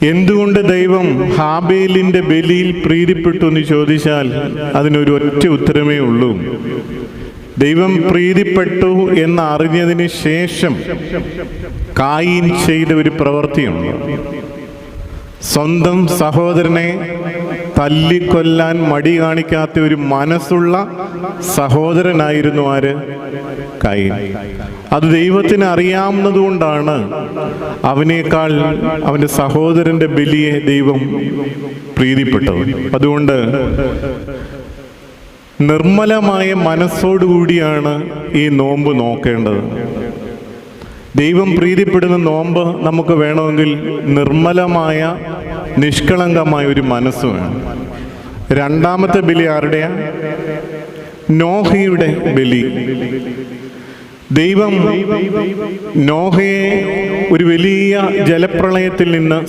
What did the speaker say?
എന്തുകൊണ്ട് ദൈവം ഹാബേലിന്റെ ബലിയിൽ പ്രീതിപ്പെട്ടു എന്ന് ചോദിച്ചാൽ അതിനൊരു ഒറ്റ ഉത്തരമേ ഉള്ളൂ. ദൈവം പ്രീതിപ്പെട്ടു എന്നറിഞ്ഞതിന് ശേഷം കായീൻ ചെയ്ത ഒരു പ്രവൃത്തിയുണ്ട്. സ്വന്തം സഹോദരനെ തല്ലിക്കൊല്ലാൻ മടി കാണിക്കാത്ത ഒരു മനസ്സുള്ള സഹോദരനായിരുന്നു ആര്? കായീൻ. അത് ദൈവത്തിന് അറിയാവുന്നതുകൊണ്ടാണ് അവനേക്കാൾ അവൻ്റെ സഹോദരന്റെ ബലിയെ ദൈവം പ്രീതിപ്പെട്ടത്. അതുകൊണ്ട് നിർമ്മലമായ മനസ്സോടുകൂടിയാണ് ഈ നോമ്പ് നോക്കേണ്ടത്. ദൈവം പ്രീതിപ്പെടുന്ന നോമ്പ് നമുക്ക് വേണമെങ്കിൽ നിർമ്മലമായ നിഷ്കളങ്കമായ ഒരു മനസ്സ് വേണം. രണ്ടാമത്തെ ബലി ആരുടെയാ? നോഹയുടെ ബലി. ദൈവം നോഹയെ ഒരു വലിയ ജലപ്രളയത്തിൽ നിന്ന്